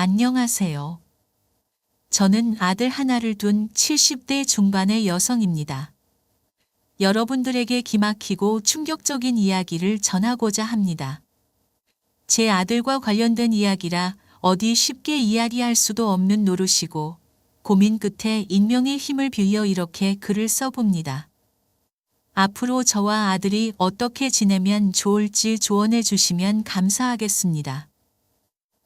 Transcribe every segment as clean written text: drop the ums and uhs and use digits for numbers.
안녕하세요. 저는 아들 하나를 둔 70대 중반의 여성입니다. 여러분들에게 기막히고 충격적인 이야기를 전하고자 합니다. 제 아들과 관련된 이야기라 어디 쉽게 이야기할 수도 없는 노릇이고 고민 끝에 익명의 힘을 빌려 이렇게 글을 써봅니다. 앞으로 저와 아들이 어떻게 지내면 좋을지 조언해 주시면 감사하겠습니다.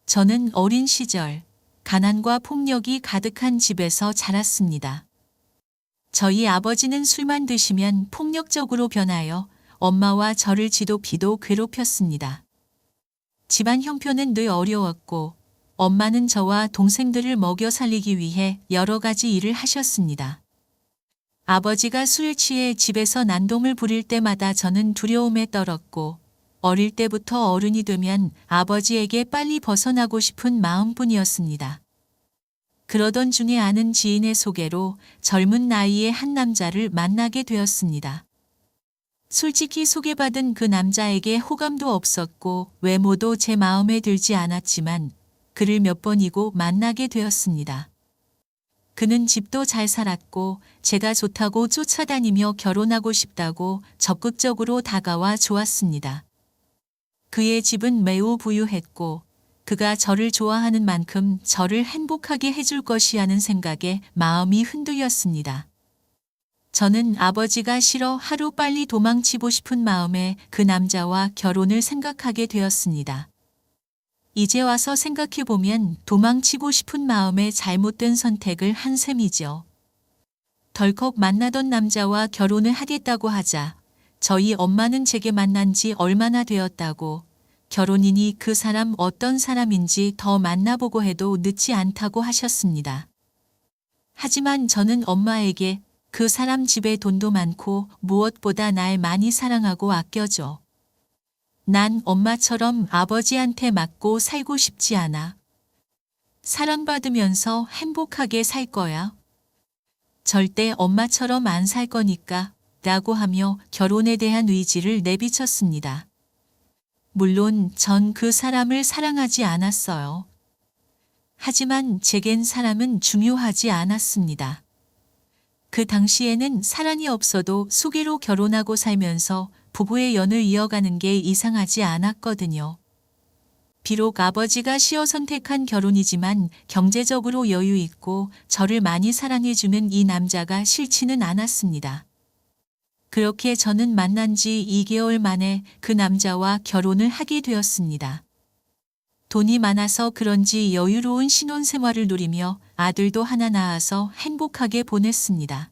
저는 어린 시절 가난과 폭력이 가득한 집에서 자랐습니다. 저희 아버지는 술만 드시면 폭력적으로 변하여 엄마와 저를 지독히도 괴롭혔습니다. 집안 형편은 늘 어려웠고 엄마는 저와 동생들을 먹여 살리기 위해 여러 가지 일을 하셨습니다. 아버지가 술에 취해 집에서 난동을 부릴 때마다 저는 두려움에 떨었고 어릴 때부터 어른이 되면 아버지에게 빨리 벗어나고 싶은 마음뿐이었습니다. 그러던 중에 아는 지인의 소개로 젊은 나이에 한 남자를 만나게 되었습니다. 솔직히 소개받은 그 남자에게 호감도 없었고 외모도 제 마음에 들지 않았지만 그를 몇 번이고 만나게 되었습니다. 그는 집도 잘 살았고 제가 좋다고 쫓아다니며 결혼하고 싶다고 적극적으로 다가와 좋았습니다. 그의 집은 매우 부유했고 그가 저를 좋아하는 만큼 저를 행복하게 해줄 것이라는 생각에 마음이 흔들렸습니다. 저는 아버지가 싫어 하루빨리 도망치고 싶은 마음에 그 남자와 결혼을 생각하게 되었습니다. 이제 와서 생각해보면 도망치고 싶은 마음에 잘못된 선택을 한 셈이죠. 덜컥 만나던 남자와 결혼을 하겠다고 하자 저희 엄마는 제게 만난 지 얼마나 되었다고 결혼이니 그 사람 어떤 사람인지 더 만나보고 해도 늦지 않다고 하셨습니다. 하지만 저는 엄마에게 그 사람 집에 돈도 많고 무엇보다 날 많이 사랑하고 아껴줘. 난 엄마처럼 아버지한테 맞고 살고 싶지 않아. 사랑받으면서 행복하게 살 거야. 절대 엄마처럼 안 살 거니까 라고 하며 결혼에 대한 의지를 내비쳤습니다. 물론 전 그 사람을 사랑하지 않았어요. 하지만 제겐 사람은 중요하지 않았습니다. 그 당시에는 사랑이 없어도 수기로 결혼하고 살면서 부부의 연을 이어가는 게 이상하지 않았거든요. 비록 아버지가 시어 선택한 결혼이지만 경제적으로 여유 있고 저를 많이 사랑해주는 이 남자가 싫지는 않았습니다. 그렇게 저는 만난 지 2개월 만에 그 남자와 결혼을 하게 되었습니다. 돈이 많아서 그런지 여유로운 신혼생활을 누리며 아들도 하나 낳아서 행복하게 보냈습니다.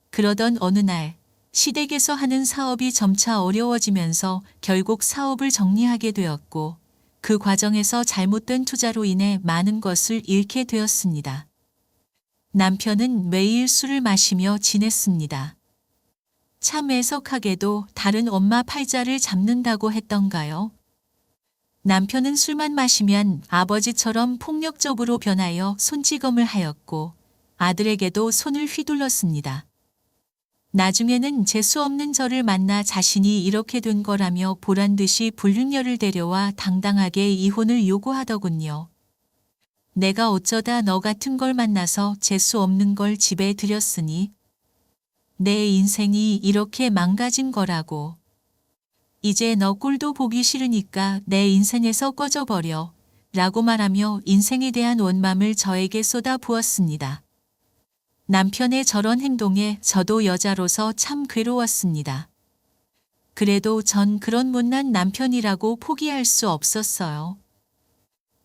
그러던 어느 날 시댁에서 하는 사업이 점차 어려워지면서 결국 사업을 정리하게 되었고 그 과정에서 잘못된 투자로 인해 많은 것을 잃게 되었습니다. 남편은 매일 술을 마시며 지냈습니다. 참 애석하게도 다른 엄마 팔자를 잡는다고 했던가요? 남편은 술만 마시면 아버지처럼 폭력적으로 변하여 손찌검을 하였고 아들에게도 손을 휘둘렀습니다. 나중에는 재수 없는 저를 만나 자신이 이렇게 된 거라며 보란듯이 불륜녀를 데려와 당당하게 이혼을 요구하더군요. 내가 어쩌다 너 같은 걸 만나서 재수 없는 걸 집에 들였으니 내 인생이 이렇게 망가진 거라고. 이제 너 꼴도 보기 싫으니까 내 인생에서 꺼져버려 라고 말하며 인생에 대한 원망을 저에게 쏟아 부었습니다. 남편의 저런 행동에 저도 여자로서 참 괴로웠습니다. 그래도 전 그런 못난 남편이라고 포기할 수 없었어요.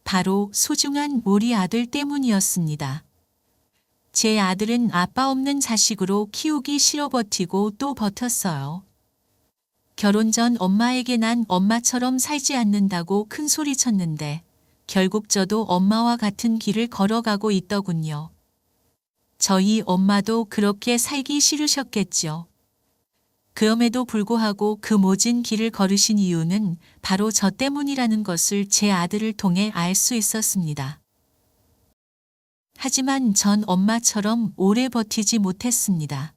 바로 소중한 우리 아들 때문이었습니다. 제 아들은 아빠 없는 자식으로 키우기 싫어 버티고 또 버텼어요. 결혼 전 엄마에게 난 엄마처럼 살지 않는다고 큰 소리 쳤는데 결국 저도 엄마와 같은 길을 걸어가고 있더군요. 저희 엄마도 그렇게 살기 싫으셨겠죠. 그럼에도 불구하고 그 모진 길을 걸으신 이유는 바로 저 때문이라는 것을 제 아들을 통해 알 수 있었습니다. 하지만 전 엄마처럼 오래 버티지 못했습니다.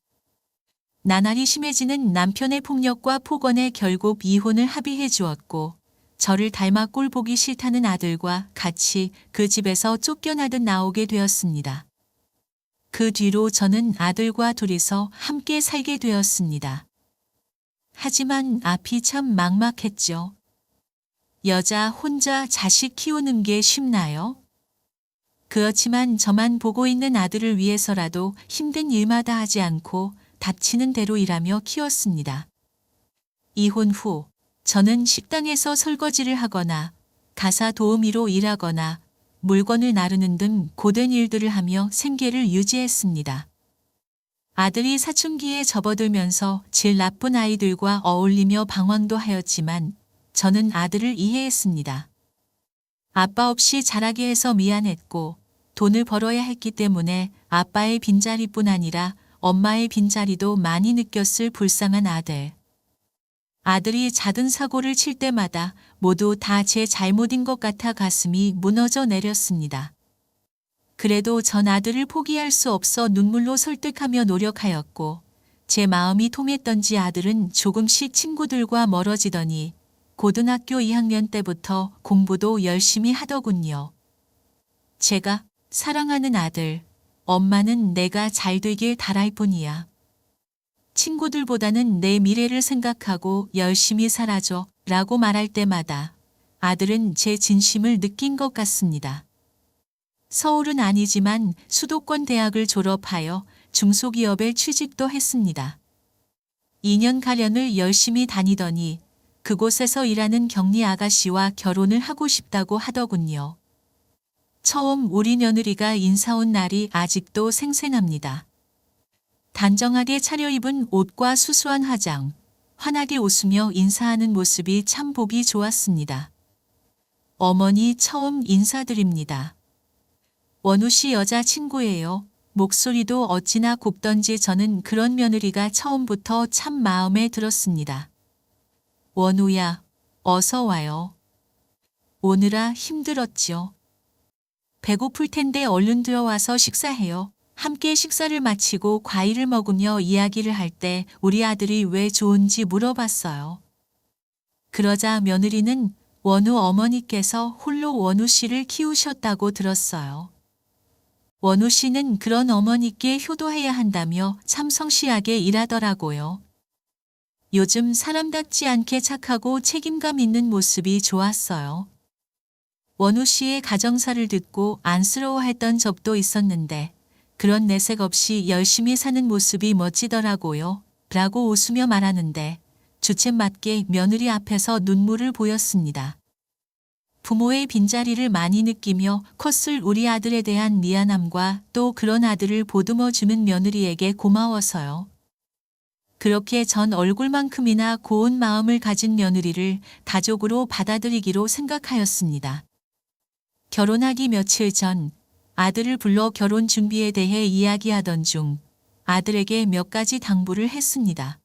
나날이 심해지는 남편의 폭력과 폭언에 결국 이혼을 합의해 주었고 저를 닮아 꼴 보기 싫다는 아들과 같이 그 집에서 쫓겨나듯 나오게 되었습니다. 그 뒤로 저는 아들과 둘이서 함께 살게 되었습니다. 하지만 앞이 참 막막했죠. 여자 혼자 자식 키우는 게 쉽나요? 그렇지만 저만 보고 있는 아들을 위해서라도 힘든 일마다 하지 않고 닥치는 대로 일하며 키웠습니다. 이혼 후 저는 식당에서 설거지를 하거나 가사 도우미로 일하거나 물건을 나르는 등 고된 일들을 하며 생계를 유지했습니다. 아들이 사춘기에 접어들면서 질 나쁜 아이들과 어울리며 방황도 하였지만 저는 아들을 이해했습니다. 아빠 없이 자라게 해서 미안했고 돈을 벌어야 했기 때문에 아빠의 빈자리뿐 아니라 엄마의 빈자리도 많이 느꼈을 불쌍한 아들. 아들이 작은 사고를 칠 때마다 모두 다 제 잘못인 것 같아 가슴이 무너져 내렸습니다. 그래도 전 아들을 포기할 수 없어 눈물로 설득하며 노력하였고 제 마음이 통했던지 아들은 조금씩 친구들과 멀어지더니 고등학교 2학년 때부터 공부도 열심히 하더군요. 제가 사랑하는 아들, 엄마는 내가 잘 되길 바랄 뿐이야. 친구들보다는 내 미래를 생각하고 열심히 살아줘 라고 말할 때마다 아들은 제 진심을 느낀 것 같습니다. 서울은 아니지만 수도권 대학을 졸업하여 중소기업에 취직도 했습니다. 2년 가량을 열심히 다니더니 그곳에서 일하는 격리 아가씨와 결혼을 하고 싶다고 하더군요. 처음 우리 며느리가 인사 온 날이 아직도 생생합니다. 단정하게 차려입은 옷과 수수한 화장, 환하게 웃으며 인사하는 모습이 참 보기 좋았습니다. 어머니 처음 인사드립니다. 원우 씨 여자친구예요. 목소리도 어찌나 곱던지 저는 그런 며느리가 처음부터 참 마음에 들었습니다. 원우야, 어서 와요. 오느라 힘들었죠. 배고플 텐데 얼른 들어와서 식사해요. 함께 식사를 마치고 과일을 먹으며 이야기를 할 때 우리 아들이 왜 좋은지 물어봤어요. 그러자 며느리는 원우 어머니께서 홀로 원우 씨를 키우셨다고 들었어요. 원우 씨는 그런 어머니께 효도해야 한다며 참 성실하게 일하더라고요. 요즘 사람답지 않게 착하고 책임감 있는 모습이 좋았어요. 원우 씨의 가정사를 듣고 안쓰러워했던 적도 있었는데 그런 내색 없이 열심히 사는 모습이 멋지더라고요. 라고 웃으며 말하는데 주쳇맞게 며느리 앞에서 눈물을 보였습니다. 부모의 빈자리를 많이 느끼며 컸을 우리 아들에 대한 미안함과 또 그런 아들을 보듬어주는 며느리에게 고마워서요. 그렇게 전 얼굴만큼이나 고운 마음을 가진 며느리를 가족으로 받아들이기로 생각하였습니다. 결혼하기 며칠 전 아들을 불러 결혼 준비에 대해 이야기하던 중 아들에게 몇 가지 당부를 했습니다.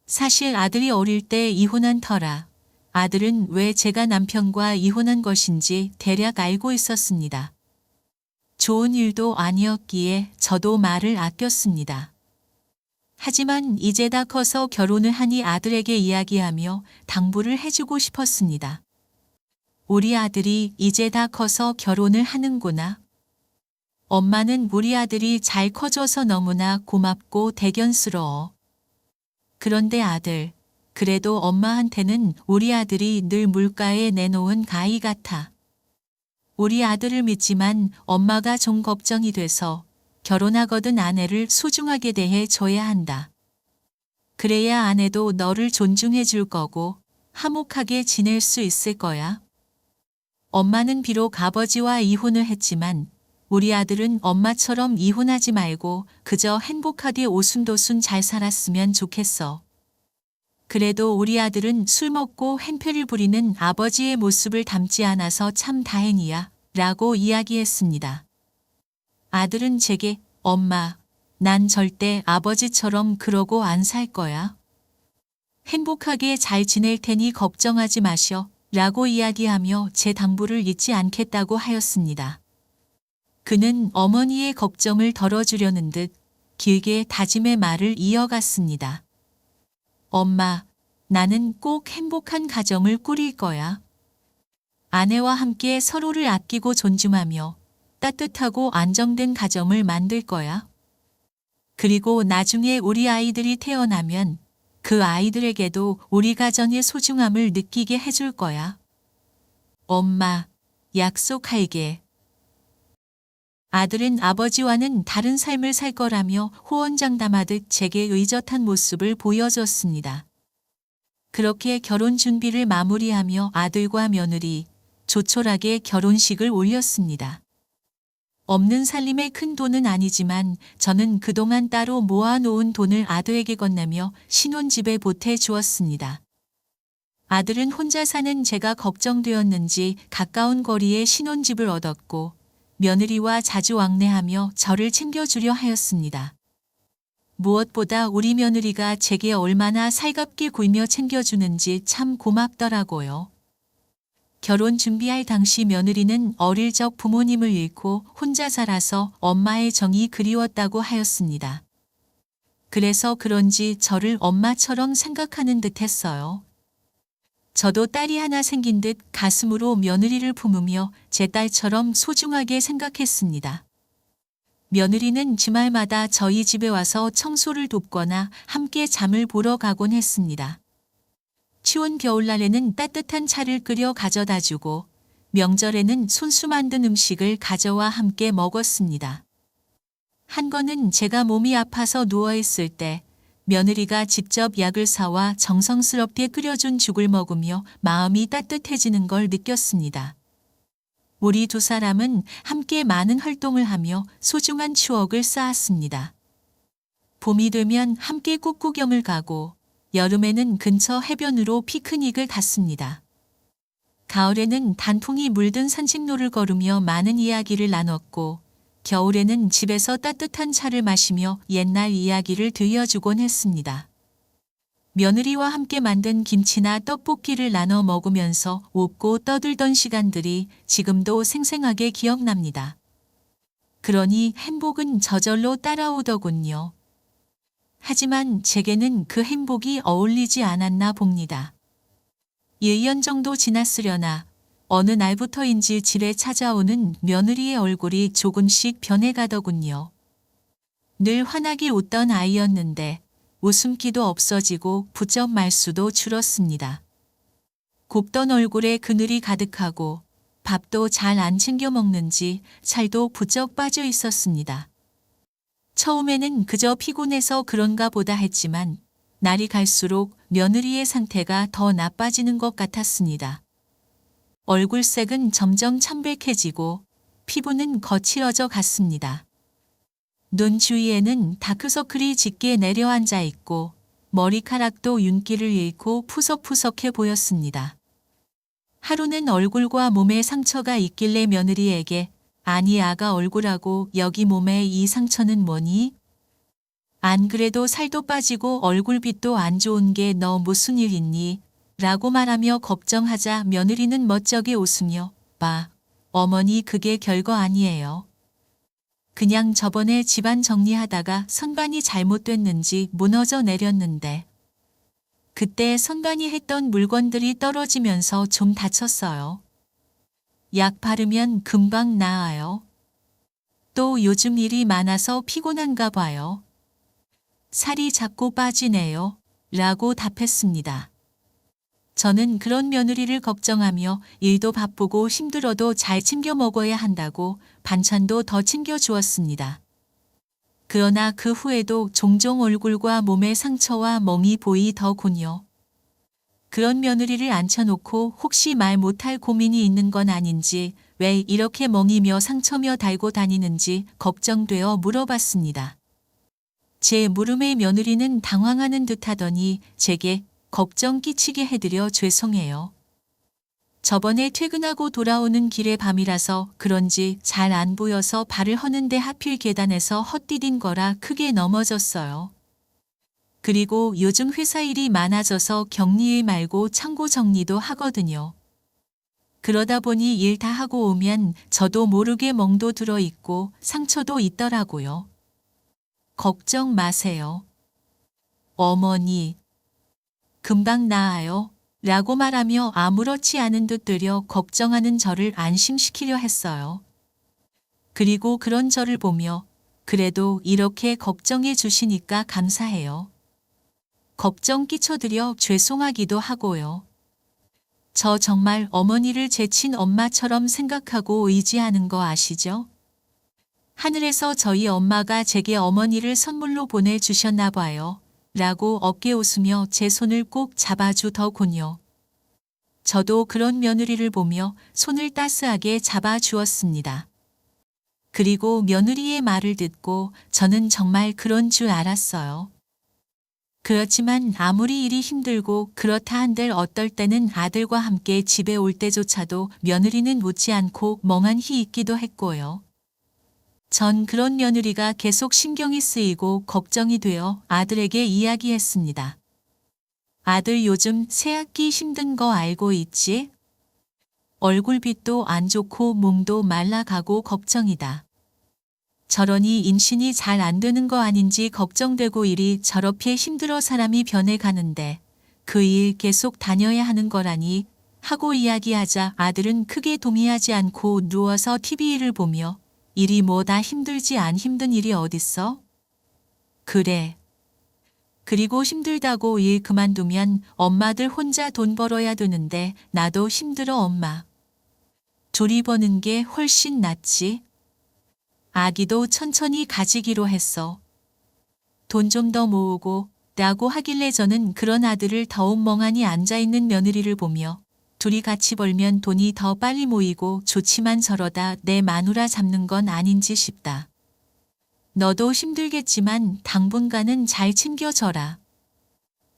사실 아들이 어릴 때 이혼한 터라 아들은 왜 제가 남편과 이혼한 것인지 대략 알고 있었습니다. 좋은 일도 아니었기에 저도 말을 아꼈습니다. 하지만 이제 다 커서 결혼을 하니 아들에게 이야기하며 당부를 해주고 싶었습니다. 우리 아들이 이제 다 커서 결혼을 하는구나. 엄마는 우리 아들이 잘 커져서 너무나 고맙고 대견스러워. 그런데 아들, 그래도 엄마한테는 우리 아들이 늘 물가에 내놓은 가위 같아. 우리 아들을 믿지만 엄마가 좀 걱정이 돼서 결혼하거든 아내를 소중하게 대해 줘야 한다. 그래야 아내도 너를 존중해 줄 거고 화목하게 지낼 수 있을 거야. 엄마는 비록 아버지와 이혼을 했지만 우리 아들은 엄마처럼 이혼하지 말고 그저 행복하게 오순도순 잘 살았으면 좋겠어. 그래도 우리 아들은 술 먹고 행패를 부리는 아버지의 모습을 닮지 않아서 참 다행이야. 라고 이야기했습니다. 아들은 제게 엄마, 난 절대 아버지처럼 그러고 안 살 거야. 행복하게 잘 지낼 테니 걱정하지 마셔. 라고 이야기하며 제 당부를 잊지 않겠다고 하였습니다. 그는 어머니의 걱정을 덜어주려는 듯 길게 다짐의 말을 이어갔습니다. 엄마, 나는 꼭 행복한 가정을 꾸릴 거야. 아내와 함께 서로를 아끼고 존중하며 따뜻하고 안정된 가정을 만들 거야. 그리고 나중에 우리 아이들이 태어나면 그 아이들에게도 우리 가정의 소중함을 느끼게 해줄 거야. 엄마, 약속할게. 아들은 아버지와는 다른 삶을 살 거라며 호언장담하듯 제게 의젓한 모습을 보여줬습니다. 그렇게 결혼 준비를 마무리하며 아들과 며느리 조촐하게 결혼식을 올렸습니다. 없는 살림의 큰 돈은 아니지만 저는 그동안 따로 모아놓은 돈을 아들에게 건네며 신혼집에 보태 주었습니다. 아들은 혼자 사는 제가 걱정되었는지 가까운 거리에 신혼집을 얻었고 며느리와 자주 왕래하며 저를 챙겨주려 하였습니다. 무엇보다 우리 며느리가 제게 얼마나 살갑게 굴며 챙겨주는지 참 고맙더라고요. 결혼 준비할 당시 며느리는 어릴 적 부모님을 잃고 혼자 살아서 엄마의 정이 그리웠다고 하였습니다. 그래서 그런지 저를 엄마처럼 생각하는 듯 했어요. 저도 딸이 하나 생긴 듯 가슴으로 며느리를 품으며 제 딸처럼 소중하게 생각했습니다. 며느리는 주말마다 저희 집에 와서 청소를 돕거나 함께 잠을 보러 가곤 했습니다. 추운 겨울날에는 따뜻한 차를 끓여 가져다 주고 명절에는 손수 만든 음식을 가져와 함께 먹었습니다. 한 번은 제가 몸이 아파서 누워있을 때 며느리가 직접 약을 사와 정성스럽게 끓여준 죽을 먹으며 마음이 따뜻해지는 걸 느꼈습니다. 우리 두 사람은 함께 많은 활동을 하며 소중한 추억을 쌓았습니다. 봄이 되면 함께 꽃구경을 가고 여름에는 근처 해변으로 피크닉을 갔습니다. 가을에는 단풍이 물든 산책로를 걸으며 많은 이야기를 나눴고 겨울에는 집에서 따뜻한 차를 마시며 옛날 이야기를 들려주곤 했습니다. 며느리와 함께 만든 김치나 떡볶이를 나눠 먹으면서 웃고 떠들던 시간들이 지금도 생생하게 기억납니다. 그러니 행복은 저절로 따라오더군요. 하지만 제게는 그 행복이 어울리지 않았나 봅니다. 1년 정도 지났으려나 어느 날부터인지 집에 찾아오는 며느리의 얼굴이 조금씩 변해가더군요. 늘 환하게 웃던 아이였는데 웃음기도 없어지고 부쩍 말수도 줄었습니다. 곱던 얼굴에 그늘이 가득하고 밥도 잘 안 챙겨 먹는지 살도 부쩍 빠져 있었습니다. 처음에는 그저 피곤해서 그런가 보다 했지만 날이 갈수록 며느리의 상태가 더 나빠지는 것 같았습니다. 얼굴색은 점점 창백해지고 피부는 거칠어져 갔습니다. 눈 주위에는 다크서클이 짙게 내려앉아 있고 머리카락도 윤기를 잃고 푸석푸석해 보였습니다. 하루는 얼굴과 몸에 상처가 있길래 며느리에게 아니 아가 얼굴하고 여기 몸에 이 상처는 뭐니? 안 그래도 살도 빠지고 얼굴빛도 안 좋은 게 너 무슨 일 있니? 라고 말하며 걱정하자 며느리는 멋쩍게 웃으며 봐, 어머니 그게 별거 아니에요. 그냥 저번에 집안 정리하다가 선반이 잘못됐는지 무너져 내렸는데 그때 선반이 했던 물건들이 떨어지면서 좀 다쳤어요. 약 바르면 금방 나아요. 또 요즘 일이 많아서 피곤한가 봐요. 살이 자꾸 빠지네요. 라고 답했습니다. 저는 그런 며느리를 걱정하며 일도 바쁘고 힘들어도 잘 챙겨 먹어야 한다고 반찬도 더 챙겨 주었습니다. 그러나 그 후에도 종종 얼굴과 몸의 상처와 멍이 보이더군요. 그런 며느리를 앉혀놓고 혹시 말 못할 고민이 있는 건 아닌지 왜 이렇게 멍이며 상처며 달고 다니는지 걱정되어 물어봤습니다. 제 물음에 며느리는 당황하는 듯하더니 제게 걱정 끼치게 해드려 죄송해요. 저번에 퇴근하고 돌아오는 길에 밤이라서 그런지 잘 안 보여서 발을 허는데 하필 계단에서 헛디딘 거라 크게 넘어졌어요. 그리고 요즘 회사 일이 많아져서 격리일 말고 창고 정리도 하거든요. 그러다 보니 일 다 하고 오면 저도 모르게 멍도 들어 있고 상처도 있더라고요. 걱정 마세요. 어머니. 금방 나아요. 라고 말하며 아무렇지 않은 듯 되려 걱정하는 저를 안심시키려 했어요. 그리고 그런 저를 보며 그래도 이렇게 걱정해 주시니까 감사해요. 걱정 끼쳐드려 죄송하기도 하고요. 저 정말 어머니를 제 친엄마처럼 생각하고 의지하는 거 아시죠? 하늘에서 저희 엄마가 제게 어머니를 선물로 보내주셨나 봐요. 라고 어깨 웃으며 제 손을 꼭 잡아주더군요. 저도 그런 며느리를 보며 손을 따스하게 잡아주었습니다. 그리고 며느리의 말을 듣고 저는 정말 그런 줄 알았어요. 그렇지만 아무리 일이 힘들고 그렇다 한들 어떨 때는 아들과 함께 집에 올 때조차도 며느리는 웃지 않고 멍하니 있기도 했고요. 전 그런 며느리가 계속 신경이 쓰이고 걱정이 되어 아들에게 이야기했습니다. 아들 요즘 새학기 힘든 거 알고 있지? 얼굴빛도 안 좋고 몸도 말라가고 걱정이다. 저러니 임신이 잘 안 되는 거 아닌지 걱정되고 일이 저렇게 힘들어 사람이 변해가는데 그 일 계속 다녀야 하는 거라니 하고 이야기하자 아들은 크게 동의하지 않고 누워서 TV를 보며 일이 뭐 다 힘들지 안 힘든 일이 어딨어? 그래. 그리고 힘들다고 일 그만두면 엄마들 혼자 돈 벌어야 되는데 나도 힘들어 엄마. 둘이 버는 게 훨씬 낫지. 아기도 천천히 가지기로 했어. 돈 좀 더 모으고 라고 하길래 저는 그런 아들을 더욱 멍하니 앉아있는 며느리를 보며 둘이 같이 벌면 돈이 더 빨리 모이고 좋지만 저러다 내 마누라 잡는 건 아닌지 싶다. 너도 힘들겠지만 당분간은 잘 챙겨줘라.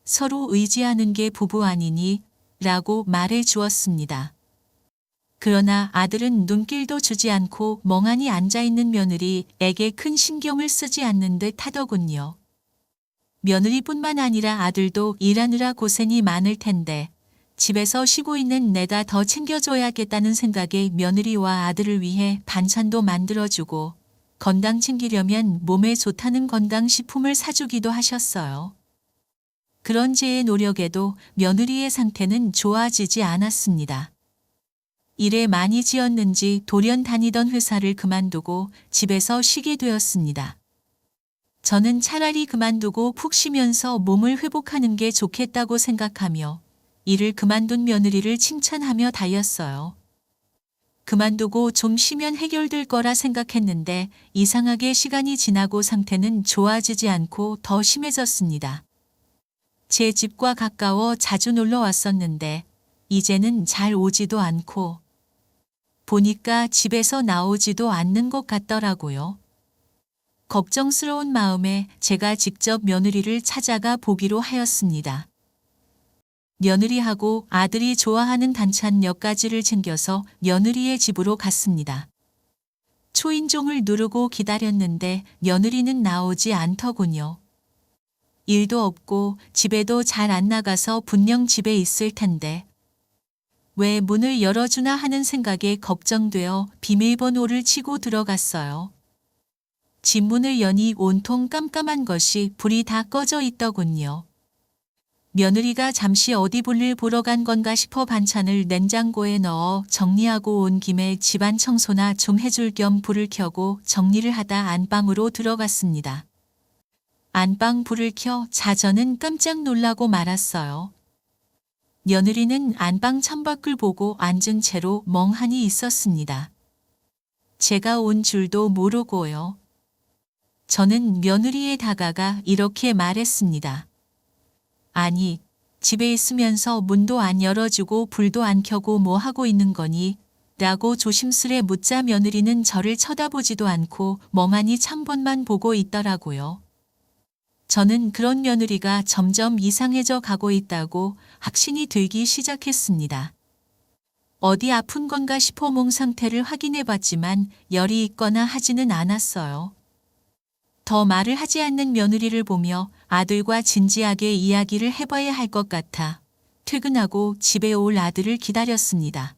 서로 의지하는 게 부부 아니니? 라고 말해 주었습니다. 그러나 아들은 눈길도 주지 않고 멍하니 앉아있는 며느리에게 큰 신경을 쓰지 않는 듯 하더군요. 며느리뿐만 아니라 아들도 일하느라 고생이 많을 텐데 집에서 쉬고 있는 내가 더 챙겨줘야겠다는 생각에 며느리와 아들을 위해 반찬도 만들어주고 건강 챙기려면 몸에 좋다는 건강식품을 사주기도 하셨어요. 그런 제의 노력에도 며느리의 상태는 좋아지지 않았습니다. 일에 많이 지었는지 돌연 다니던 회사를 그만두고 집에서 쉬게 되었습니다. 저는 차라리 그만두고 푹 쉬면서 몸을 회복하는 게 좋겠다고 생각하며 일을 그만둔 며느리를 칭찬하며 다였어요. 그만두고 좀 쉬면 해결될 거라 생각했는데 이상하게 시간이 지나고 상태는 좋아지지 않고 더 심해졌습니다. 제 집과 가까워 자주 놀러 왔었는데 이제는 잘 오지도 않고 보니까 집에서 나오지도 않는 것 같더라고요. 걱정스러운 마음에 제가 직접 며느리를 찾아가 보기로 하였습니다. 며느리하고 아들이 좋아하는 반찬 몇 가지를 챙겨서 며느리의 집으로 갔습니다. 초인종을 누르고 기다렸는데 며느리는 나오지 않더군요. 일도 없고 집에도 잘 안 나가서 분명 집에 있을 텐데 왜 문을 열어주나 하는 생각에 걱정되어 비밀번호를 치고 들어갔어요. 집 문을 여니 온통 깜깜한 것이 불이 다 꺼져 있더군요. 며느리가 잠시 어디 볼일 보러 간 건가 싶어 반찬을 냉장고에 넣어 정리하고 온 김에 집안 청소나 좀 해줄 겸 불을 켜고 정리를 하다 안방으로 들어갔습니다. 안방 불을 켜 자저는 깜짝 놀라고 말았어요. 며느리는 안방 창밖을 보고 앉은 채로 멍하니 있었습니다. 제가 온 줄도 모르고요. 저는 며느리에 다가가 이렇게 말했습니다. 아니, 집에 있으면서 문도 안 열어주고 불도 안 켜고 뭐 하고 있는 거니? 라고 조심스레 묻자 며느리는 저를 쳐다보지도 않고 멍하니 창밖만 보고 있더라고요. 저는 그런 며느리가 점점 이상해져 가고 있다고 확신이 들기 시작했습니다. 어디 아픈 건가 싶어 몸 상태를 확인해 봤지만 열이 있거나 하지는 않았어요. 더 말을 하지 않는 며느리를 보며 아들과 진지하게 이야기를 해봐야 할 것 같아 퇴근하고 집에 올 아들을 기다렸습니다.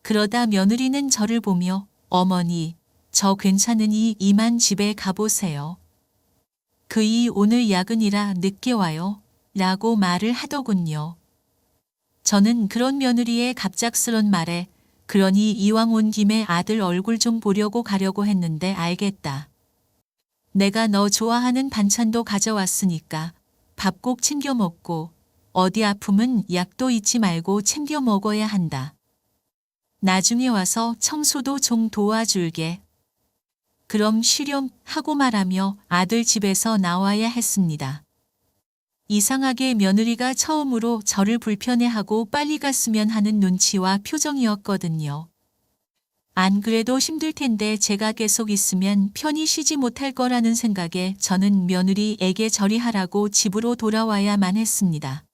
그러다 며느리는 저를 보며 어머니, 저 괜찮으니 이만 집에 가보세요. 그이 오늘 야근이라 늦게 와요. 라고 말을 하더군요. 저는 그런 며느리의 갑작스런 말에 그러니 이왕 온 김에 아들 얼굴 좀 보려고 가려고 했는데 알겠다. 내가 너 좋아하는 반찬도 가져왔으니까 밥 꼭 챙겨 먹고 어디 아프면 약도 잊지 말고 챙겨 먹어야 한다. 나중에 와서 청소도 좀 도와줄게. 그럼 쉬렴 하고 말하며 아들 집에서 나와야 했습니다. 이상하게 며느리가 처음으로 저를 불편해하고 빨리 갔으면 하는 눈치와 표정이었거든요. 안 그래도 힘들 텐데 제가 계속 있으면 편히 쉬지 못할 거라는 생각에 저는 며느리에게 저리하라고 집으로 돌아와야만 했습니다.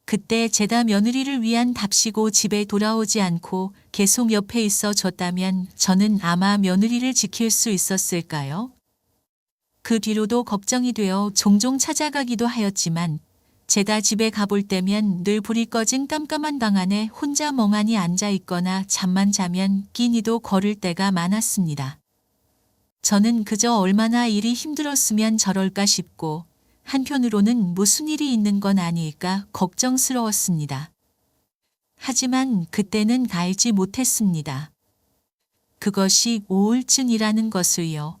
그때 제가 며느리를 위한 답시고 집에 돌아오지 않고 계속 옆에 있어 줬다면 저는 아마 며느리를 지킬 수 있었을까요? 그 뒤로도 걱정이 되어 종종 찾아가기도 하였지만 제가 집에 가볼 때면 늘 불이 꺼진 깜깜한 방 안에 혼자 멍하니 앉아 있거나 잠만 자면 끼니도 거를 때가 많았습니다. 저는 그저 얼마나 일이 힘들었으면 저럴까 싶고 한편으로는 무슨 일이 있는 건 아닐까 걱정스러웠습니다. 하지만 그때는 알지 못했습니다. 그것이 우울증이라는 것을요.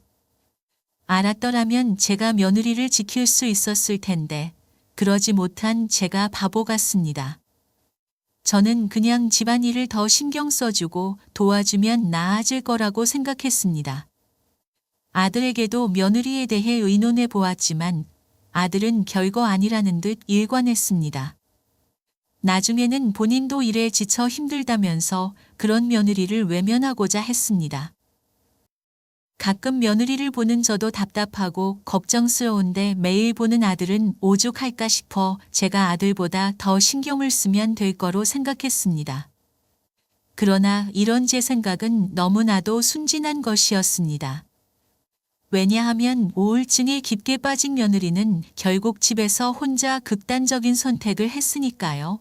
알았더라면 제가 며느리를 지킬 수 있었을 텐데 그러지 못한 제가 바보 같습니다. 저는 그냥 집안일을 더 신경 써주고 도와주면 나아질 거라고 생각했습니다. 아들에게도 며느리에 대해 의논해 보았지만 아들은 별거 아니라는 듯 일관했습니다. 나중에는 본인도 일에 지쳐 힘들다면서 그런 며느리를 외면하고자 했습니다. 가끔 며느리를 보는 저도 답답하고 걱정스러운데 매일 보는 아들은 오죽할까 싶어 제가 아들보다 더 신경을 쓰면 될 거로 생각했습니다. 그러나 이런 제 생각은 너무나도 순진한 것이었습니다. 왜냐하면 우울증에 깊게 빠진 며느리는 결국 집에서 혼자 극단적인 선택을 했으니까요.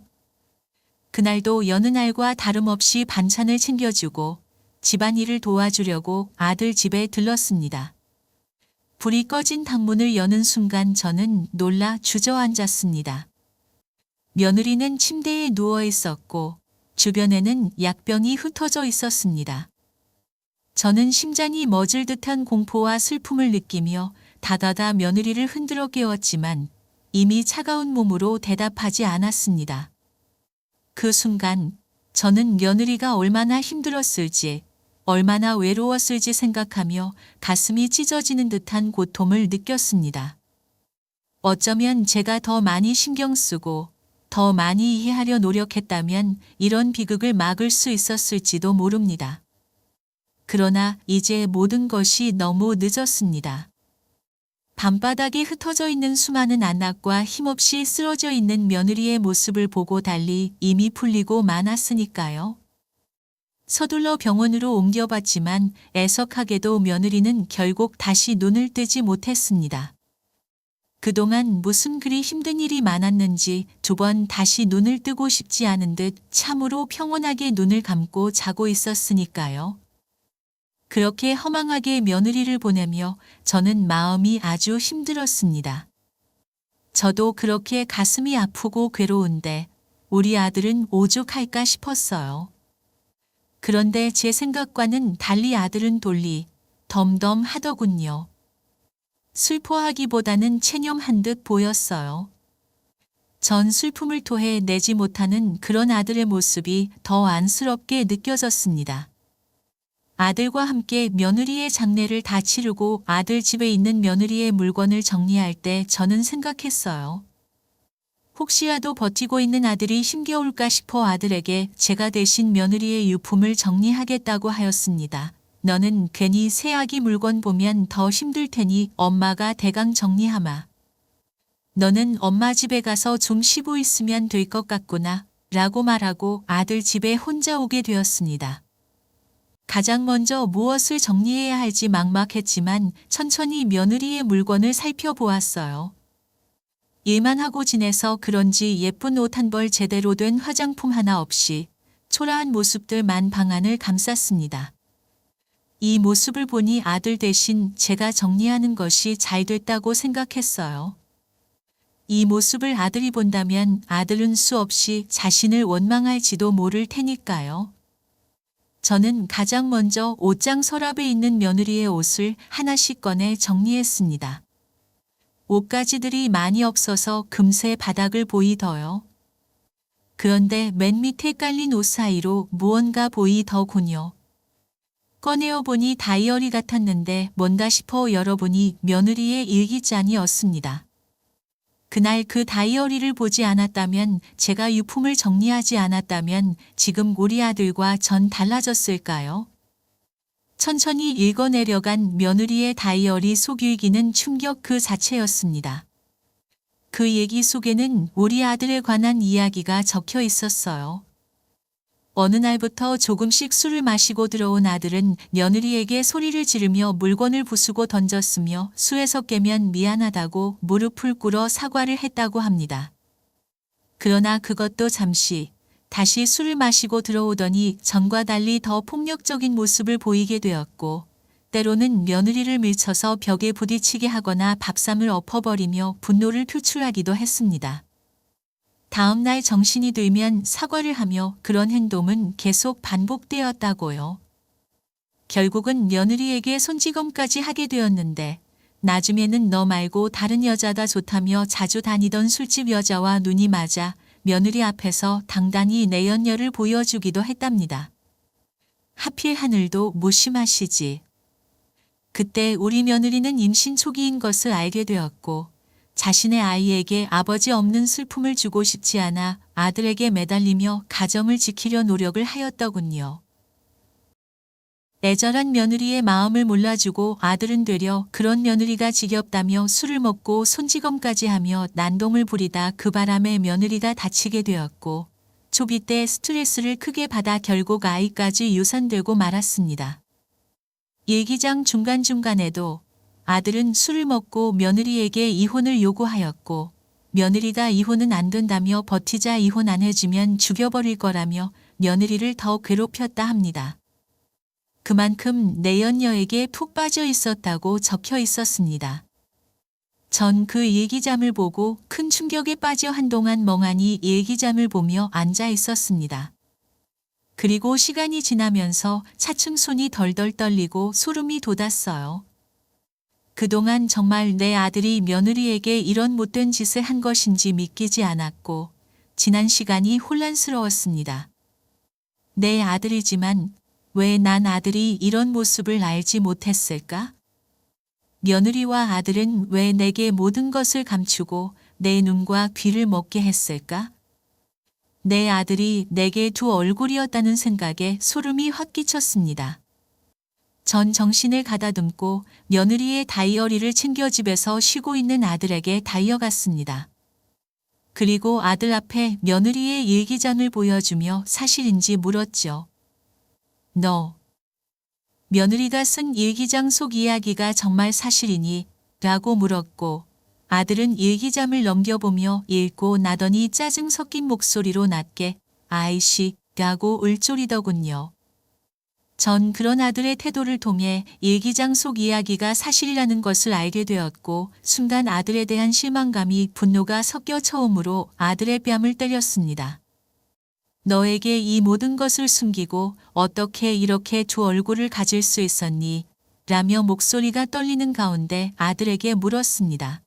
그날도 여느 날과 다름없이 반찬을 챙겨주고 집안일을 도와주려고 아들 집에 들렀습니다. 불이 꺼진 방문을 여는 순간 저는 놀라 주저앉았습니다. 며느리는 침대에 누워 있었고 주변에는 약병이 흩어져 있었습니다. 저는 심장이 멎을 듯한 공포와 슬픔을 느끼며 다다다 며느리를 흔들어 깨웠지만 이미 차가운 몸으로 대답하지 않았습니다. 그 순간 저는 며느리가 얼마나 힘들었을지 얼마나 외로웠을지 생각하며 가슴이 찢어지는 듯한 고통을 느꼈습니다. 어쩌면 제가 더 많이 신경 쓰고 더 많이 이해하려 노력했다면 이런 비극을 막을 수 있었을지도 모릅니다. 그러나 이제 모든 것이 너무 늦었습니다. 밤바닥에 흩어져 있는 수많은 안락과 힘없이 쓰러져 있는 며느리의 모습을 보고 달리 이미 풀리고 많았으니까요. 서둘러 병원으로 옮겨봤지만 애석하게도 며느리는 결국 다시 눈을 뜨지 못했습니다. 그동안 무슨 그리 힘든 일이 많았는지 2번 다시 눈을 뜨고 싶지 않은 듯 참으로 평온하게 눈을 감고 자고 있었으니까요. 그렇게 허망하게 며느리를 보내며 저는 마음이 아주 힘들었습니다. 저도 그렇게 가슴이 아프고 괴로운데 우리 아들은 오죽할까 싶었어요. 그런데 제 생각과는 달리 아들은 돌리 덤덤하더군요. 슬퍼하기보다는 체념한 듯 보였어요. 전 슬픔을 토해 내지 못하는 그런 아들의 모습이 더 안쓰럽게 느껴졌습니다. 아들과 함께 며느리의 장례를 다 치르고 아들 집에 있는 며느리의 물건을 정리할 때 저는 생각했어요. 혹시라도 버티고 있는 아들이 힘겨울까 싶어 아들에게 제가 대신 며느리의 유품을 정리하겠다고 하였습니다. 너는 괜히 새 아기 물건 보면 더 힘들 테니 엄마가 대강 정리하마. 너는 엄마 집에 가서 좀 쉬고 있으면 될 것 같구나 라고 말하고 아들 집에 혼자 오게 되었습니다. 가장 먼저 무엇을 정리해야 할지 막막했지만 천천히 며느리의 물건을 살펴보았어요. 일만 하고 지내서 그런지 예쁜 옷 한 벌 제대로 된 화장품 하나 없이 초라한 모습들만 방 안을 감쌌습니다. 이 모습을 보니 아들 대신 제가 정리하는 것이 잘 됐다고 생각했어요. 이 모습을 아들이 본다면 아들은 수없이 자신을 원망할지도 모를 테니까요. 저는 가장 먼저 옷장 서랍에 있는 며느리의 옷을 하나씩 꺼내 정리했습니다. 옷가지들이 많이 없어서 금세 바닥을 보이더요. 그런데 맨 밑에 깔린 옷 사이로 무언가 보이더군요. 꺼내어 보니 다이어리 같았는데 뭔가 싶어 열어보니 며느리의 일기장이었습니다. 그날 그 다이어리를 보지 않았다면, 제가 유품을 정리하지 않았다면 지금 우리 아들과 전 달라졌을까요? 천천히 읽어내려간 며느리의 다이어리 속일기는 충격 그 자체였습니다. 그 얘기 속에는 우리 아들에 관한 이야기가 적혀 있었어요. 어느 날부터 조금씩 술을 마시고 들어온 아들은 며느리에게 소리를 지르며 물건을 부수고 던졌으며 수에서 깨면 미안하다고 무릎을 꿇어 사과를 했다고 합니다. 그러나 그것도 잠시, 다시 술을 마시고 들어오더니 전과 달리 더 폭력적인 모습을 보이게 되었고, 때로는 며느리를 밀쳐서 벽에 부딪히게 하거나 밥상을 엎어버리며 분노를 표출하기도 했습니다. 다음 날 정신이 들면 사과를 하며 그런 행동은 계속 반복되었다고요. 결국은 며느리에게 손찌검까지 하게 되었는데, 나중에는 너 말고 다른 여자가 좋다며 자주 다니던 술집 여자와 눈이 맞아 며느리 앞에서 당당히 내연녀를 보여주기도 했답니다. 하필 하늘도 무심하시지. 그때 우리 며느리는 임신 초기인 것을 알게 되었고, 자신의 아이에게 아버지 없는 슬픔을 주고 싶지 않아 아들에게 매달리며 가정을 지키려 노력을 하였더군요. 애절한 며느리의 마음을 몰라주고 아들은 되려 그런 며느리가 지겹다며 술을 먹고 손찌검까지 하며 난동을 부리다 그 바람에 며느리가 다치게 되었고, 초비 때 스트레스를 크게 받아 결국 아이까지 유산되고 말았습니다. 일기장 중간중간에도 아들은 술을 먹고 며느리에게 이혼을 요구하였고, 며느리가 이혼은 안 된다며 버티자 이혼 안 해주면 죽여버릴 거라며 며느리를 더 괴롭혔다 합니다. 그만큼 내연녀에게 푹 빠져 있었다고 적혀 있었습니다. 전 그 일기장을 보고 큰 충격에 빠져 한동안 멍하니 일기장을 보며 앉아 있었습니다. 그리고 시간이 지나면서 차츰 손이 덜덜 떨리고 소름이 돋았어요. 그동안 정말 내 아들이 며느리에게 이런 못된 짓을 한 것인지 믿기지 않았고, 지난 시간이 혼란스러웠습니다. 내 아들이지만 왜 난 아들이 이런 모습을 알지 못했을까? 며느리와 아들은 왜 내게 모든 것을 감추고 내 눈과 귀를 먹게 했을까? 내 아들이 내게 두 얼굴이었다는 생각에 소름이 확 끼쳤습니다. 전 정신을 가다듬고 며느리의 다이어리를 챙겨 집에서 쉬고 있는 아들에게 달려갔습니다. 그리고 아들 앞에 며느리의 일기장을 보여주며 사실인지 물었죠. 너, 며느리가 쓴 일기장 속 이야기가 정말 사실이니? 라고 물었고, 아들은 일기장을 넘겨보며 읽고 나더니 짜증 섞인 목소리로 낮게 아이씨 라고 울졸이더군요. 전 그런 아들의 태도를 통해 일기장 속 이야기가 사실이라는 것을 알게 되었고, 순간 아들에 대한 실망감이 분노가 섞여 처음으로 아들의 뺨을 때렸습니다. 너에게 이 모든 것을 숨기고 어떻게 이렇게 두 얼굴을 가질 수 있었니? 라며 목소리가 떨리는 가운데 아들에게 물었습니다.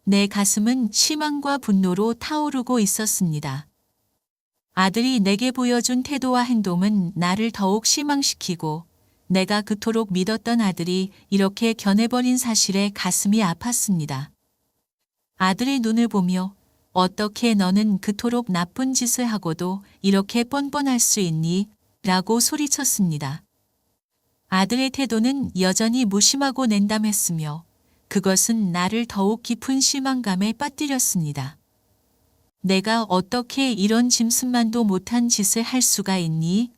내 가슴은 실망과 분노로 타오르고 있었습니다. 아들이 내게 보여준 태도와 행동은 나를 더욱 실망시키고, 내가 그토록 믿었던 아들이 이렇게 견해버린 사실에 가슴이 아팠습니다. 아들의 눈을 보며 어떻게 너는 그토록 나쁜 짓을 하고도 이렇게 뻔뻔할 수 있니? 라고 소리쳤습니다. 아들의 태도는 여전히 무심하고 냉담했으며 그것은 나를 더욱 깊은 실망감에 빠뜨렸습니다. 내가 어떻게 이런 짐승만도 못한 짓을 할 수가 있니?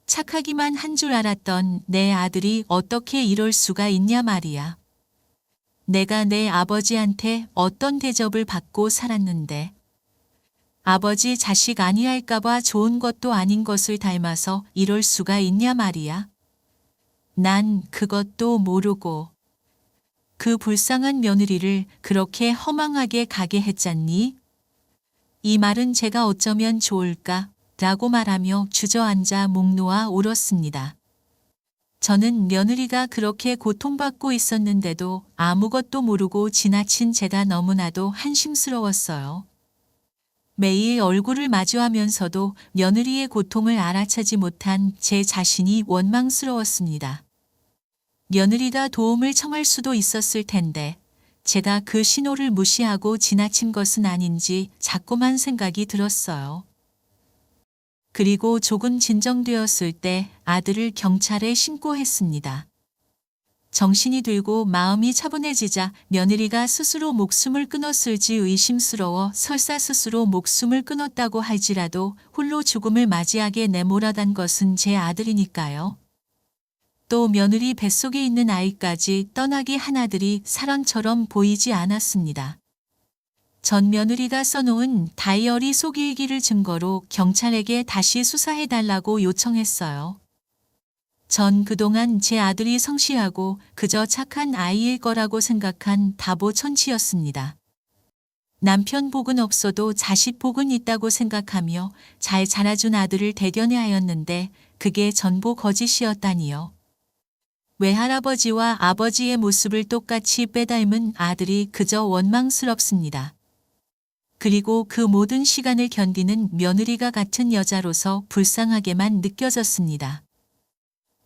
착하기만 한 줄 알았던 내 아들이 어떻게 이럴 수가 있냐 말이야. 내가 내 아버지한테 어떤 대접을 받고 살았는데, 아버지 자식 아니할까봐 좋은 것도 아닌 것을 닮아서 이럴 수가 있냐 말이야. 난 그것도 모르고. 그 불쌍한 며느리를 그렇게 허망하게 가게 했잖니? 이 말은 제가 어쩌면 좋을까? 라고 말하며 주저앉아 목 놓아 울었습니다. 저는 며느리가 그렇게 고통받고 있었는데도 아무것도 모르고 지나친 제가 너무나도 한심스러웠어요. 매일 얼굴을 마주하면서도 며느리의 고통을 알아차지 못한 제 자신이 원망스러웠습니다. 며느리가 도움을 청할 수도 있었을 텐데 제가 그 신호를 무시하고 지나친 것은 아닌지 자꾸만 생각이 들었어요. 그리고 조금 진정되었을 때 아들을 경찰에 신고했습니다. 정신이 들고 마음이 차분해지자 며느리가 스스로 목숨을 끊었을지 의심스러워 설사 스스로 목숨을 끊었다고 할지라도 홀로 죽음을 맞이하게 내몰아단 것은 제 아들이니까요. 또 며느리 뱃속에 있는 아이까지 떠나기 하나들이 사랑처럼 보이지 않았습니다. 전 며느리가 써놓은 다이어리 속일기를 증거로 경찰에게 다시 수사해달라고 요청했어요. 전 그동안 제 아들이 성실하고 그저 착한 아이일 거라고 생각한 바보천치였습니다. 남편 복은 없어도 자식 복은 있다고 생각하며 잘 자라준 아들을 대견해 하였는데 그게 전부 거짓이었다니요. 외할아버지와 아버지의 모습을 똑같이 빼닮은 아들이 그저 원망스럽습니다. 그리고 그 모든 시간을 견디는 며느리가 같은 여자로서 불쌍하게만 느껴졌습니다.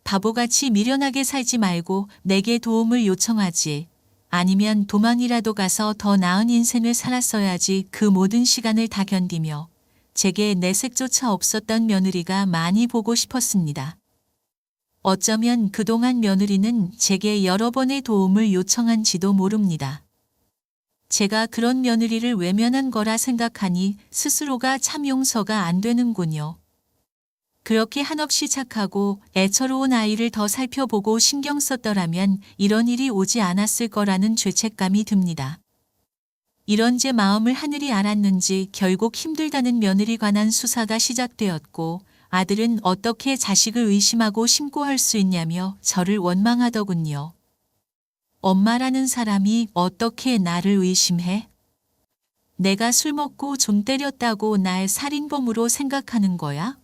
바보같이 미련하게 살지 말고 내게 도움을 요청하지. 아니면 도망이라도 가서 더 나은 인생을 살았어야지. 그 모든 시간을 다 견디며 제게 내색조차 없었던 며느리가 많이 보고 싶었습니다. 어쩌면 그동안 며느리는 제게 여러 번의 도움을 요청한지도 모릅니다. 제가 그런 며느리를 외면한 거라 생각하니 스스로가 참 용서가 안 되는군요. 그렇게 한없이 착하고 애처로운 아이를 더 살펴보고 신경 썼더라면 이런 일이 오지 않았을 거라는 죄책감이 듭니다. 이런 제 마음을 하늘이 알았는지 결국 힘들다는 며느리 관한 수사가 시작되었고 아들은 어떻게 자식을 의심하고 신고할 수 있냐며 저를 원망하더군요. 엄마라는 사람이 어떻게 나를 의심해? 내가 술 먹고 좀 때렸다고 날 살인범으로 생각하는 거야?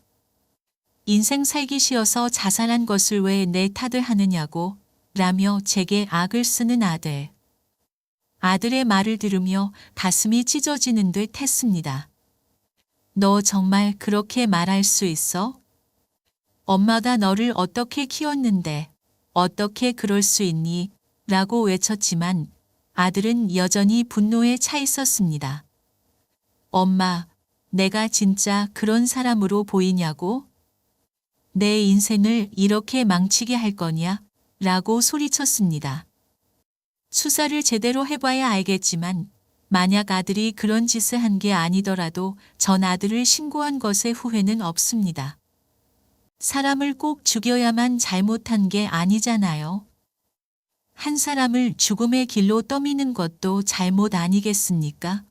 인생 살기 싫어서 자살한 것을 왜 내 탓을 하느냐고 라며 제게 악을 쓰는 아들. 아들의 말을 들으며 가슴이 찢어지는 듯 했습니다. 너 정말 그렇게 말할 수 있어? 엄마가 너를 어떻게 키웠는데 어떻게 그럴 수 있니? 라고 외쳤지만 아들은 여전히 분노에 차 있었습니다. 엄마, 내가 진짜 그런 사람으로 보이냐고? 내 인생을 이렇게 망치게 할 거냐? 라고 소리쳤습니다. 수사를 제대로 해봐야 알겠지만 만약 아들이 그런 짓을 한 게 아니더라도 전 아들을 신고한 것에 후회는 없습니다. 사람을 꼭 죽여야만 잘못한 게 아니잖아요. 한 사람을 죽음의 길로 떠미는 것도 잘못 아니겠습니까?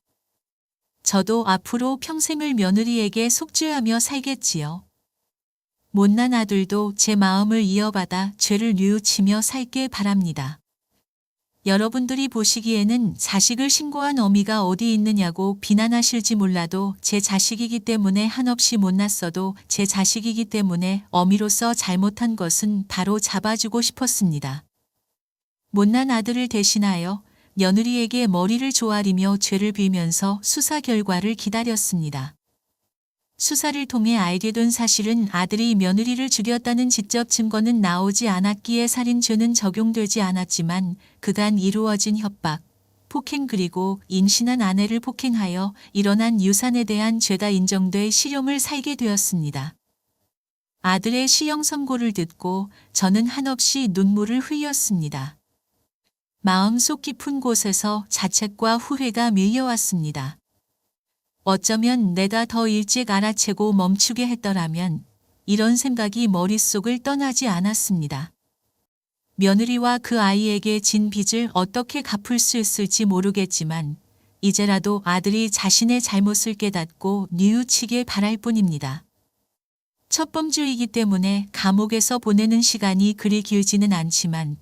저도 앞으로 평생을 며느리에게 속죄하며 살겠지요. 못난 아들도 제 마음을 이어받아 죄를 뉘우치며 살길 바랍니다. 여러분들이 보시기에는 자식을 신고한 어미가 어디 있느냐고 비난하실지 몰라도 제 자식이기 때문에 한없이 못났어도 제 자식이기 때문에 어미로서 잘못한 것은 바로 잡아주고 싶었습니다. 못난 아들을 대신하여 며느리에게 머리를 조아리며 죄를 빌면서 수사 결과를 기다렸습니다. 수사를 통해 알게 된 사실은 아들이 며느리를 죽였다는 직접 증거는 나오지 않았기에 살인죄는 적용되지 않았지만 그간 이루어진 협박, 폭행 그리고 임신한 아내를 폭행하여 일어난 유산에 대한 죄가 인정돼 실형을 살게 되었습니다. 아들의 실형 선고를 듣고 저는 한없이 눈물을 흘렸습니다. 마음속 깊은 곳에서 자책과 후회가 밀려왔습니다. 어쩌면 내가 더 일찍 알아채고 멈추게 했더라면 이런 생각이 머릿속을 떠나지 않았습니다. 며느리와 그 아이에게 진 빚을 어떻게 갚을 수 있을지 모르겠지만 이제라도 아들이 자신의 잘못을 깨닫고 뉘우치길 바랄 뿐입니다. 첫 범죄이기 때문에 감옥에서 보내는 시간이 그리 길지는 않지만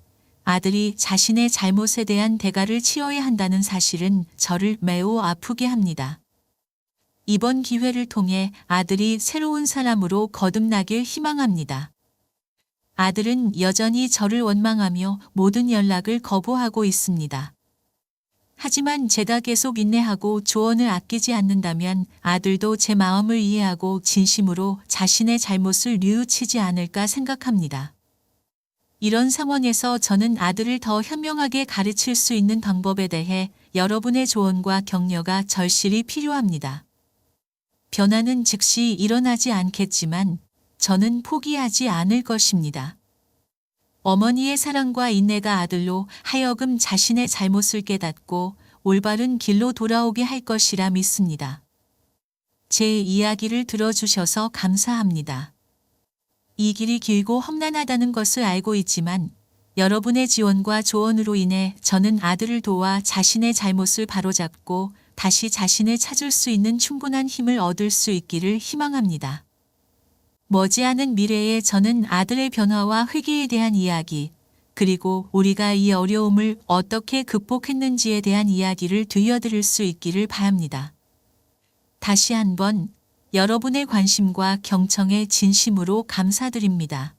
아들이 자신의 잘못에 대한 대가를 치러야 한다는 사실은 저를 매우 아프게 합니다. 이번 기회를 통해 아들이 새로운 사람으로 거듭나길 희망합니다. 아들은 여전히 저를 원망하며 모든 연락을 거부하고 있습니다. 하지만 제가 계속 인내하고 조언을 아끼지 않는다면 아들도 제 마음을 이해하고 진심으로 자신의 잘못을 뉘우치지 않을까 생각합니다. 이런 상황에서 저는 아들을 더 현명하게 가르칠 수 있는 방법에 대해 여러분의 조언과 격려가 절실히 필요합니다. 변화는 즉시 일어나지 않겠지만 저는 포기하지 않을 것입니다. 어머니의 사랑과 인내가 아들로 하여금 자신의 잘못을 깨닫고 올바른 길로 돌아오게 할 것이라 믿습니다. 제 이야기를 들어주셔서 감사합니다. 이 길이 길고 험난하다는 것을 알고 있지만 여러분의 지원과 조언으로 인해 저는 아들을 도와 자신의 잘못을 바로잡고 다시 자신을 찾을 수 있는 충분한 힘을 얻을 수 있기를 희망합니다. 머지않은 미래에 저는 아들의 변화와 회개에 대한 이야기, 그리고 우리가 이 어려움을 어떻게 극복했는지에 대한 이야기를 들려드릴 수 있기를 바랍니다. 다시 한번 여러분의 관심과 경청에 진심으로 감사드립니다.